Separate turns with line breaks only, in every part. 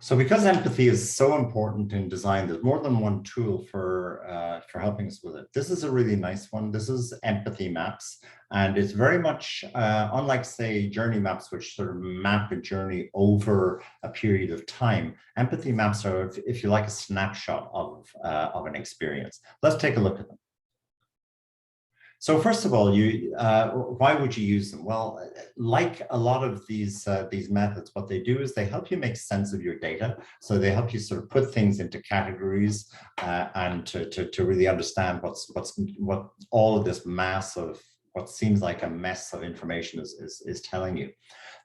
So because empathy is so important in design, there's more than one tool for helping us with it. This is a really nice one. This is empathy maps, and it's very much unlike, say, journey maps, which sort of map a journey over a period of time. Empathy maps are, if you like, a snapshot of an experience. Let's take a look at them. So first of all, why would you use them? Well, like a lot of these methods, what they do is they help you make sense of your data. So they help you sort of put things into categories and to really understand what all of this mass of what seems like a mess of information is telling you.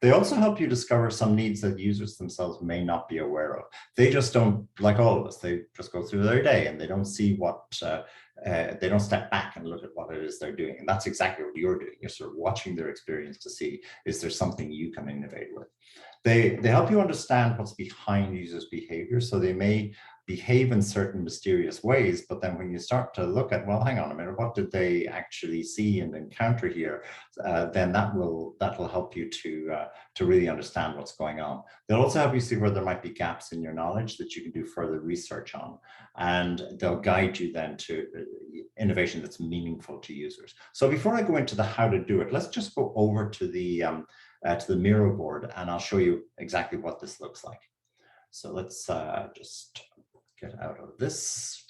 They also help you discover some needs that users themselves may not be aware of. They just don't, like all of us, they just go through their day and they don't see they don't step back and look at what it is they're doing. And that's exactly what you're doing. You're sort of watching their experience to see, is there something you can innovate with? They help you understand what's behind users' behavior. So they may behave in certain mysterious ways, but then when you start to look at, well, hang on a minute, what did they actually see and encounter here? Then that'll help you to really understand what's going on. They'll also help you see where there might be gaps in your knowledge that you can do further research on, and they'll guide you then to innovation that's meaningful to users. So before I go into the how to do it, let's just go over to the Miro board, and I'll show you exactly what this looks like. So let's just get out of this.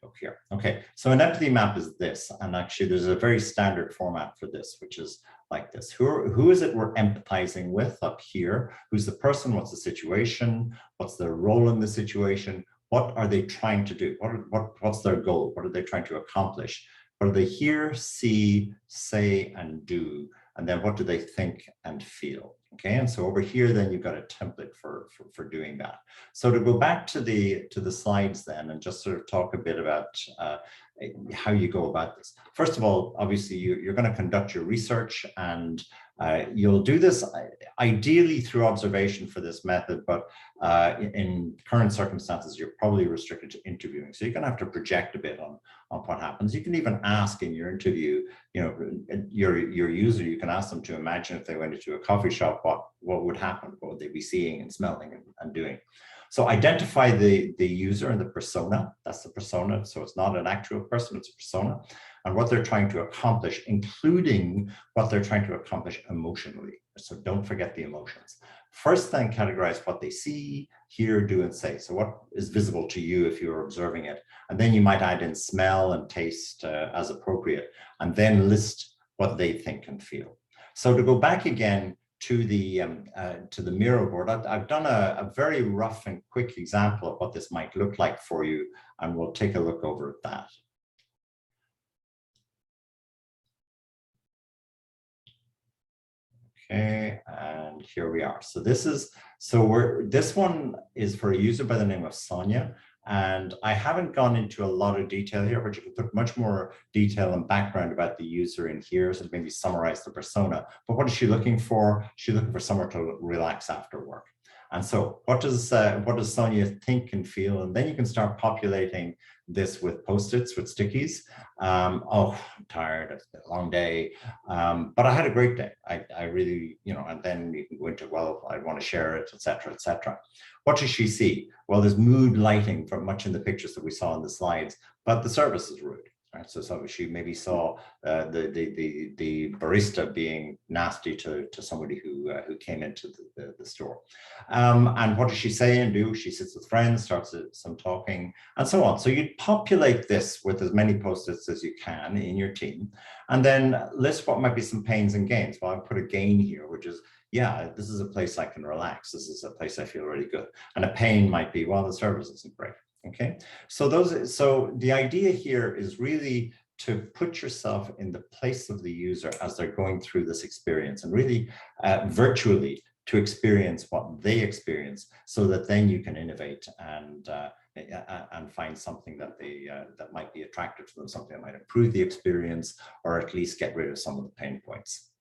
Go here. Okay, so an empathy map is this, and actually there's a very standard format for this, which is like this. Who is it we're empathizing with up here? Who's the person? What's the situation? What's their role in the situation? What are they trying to do? What's their goal? What are they trying to accomplish? What do they hear, see, say, and do? And then what do they think and feel? Okay, and so over here, then you've got a template for doing that. So to go back to the slides then, and just sort of talk a bit about how you go about this. First of all, obviously you're going to conduct your research, and you'll do this ideally through observation for this method, but in current circumstances, you're probably restricted to interviewing. So you're going to have to project a bit on what happens. You can even ask in your interview, you know, your user, you can ask them to imagine if they went into a coffee shop, what would happen? What would they be seeing and smelling and doing? So identify the user and the persona. That's the persona. So it's not an actual person, it's a persona, and what they're trying to accomplish, including what they're trying to accomplish emotionally. So don't forget the emotions. First, then categorize what they see, hear, do, and say. So what is visible to you if you're observing it? And then you might add in smell and taste as appropriate, and then list what they think and feel. So to go back again to the Miro board, I've done a very rough and quick example of what this might look like for you, and we'll take a look over at that. Okay, and here we are. So this one is for a user by the name of Sonia. And I haven't gone into a lot of detail here, but you can put much more detail and background about the user in here, so maybe summarize the persona. But what is she looking for? She's looking for somewhere to relax after work. And so what does Sonia think and feel? And then you can start populating this with Post-its, with stickies. Oh, I'm tired, it's been a long day, but I had a great day. I really, you know, and then you can go into, well, I want to share it, etc., etc. What does she see? Well, there's mood lighting from much in the pictures that we saw in the slides, but the service is rude. Right? So she maybe saw the barista being nasty to somebody who came into the store. And what does she say and do? She sits with friends, starts some talking, and so on. So you populate this with as many Post-its as you can in your team, and then list what might be some pains and gains. Well, I put a gain here, which is, yeah, this is a place I can relax. This is a place I feel really good. And a pain might be, well, the service isn't great. Okay, so the idea here is really to put yourself in the place of the user as they're going through this experience, and really virtually to experience what they experience, so that then you can innovate and find something that that might be attractive to them, something that might improve the experience, or at least get rid of some of the pain points.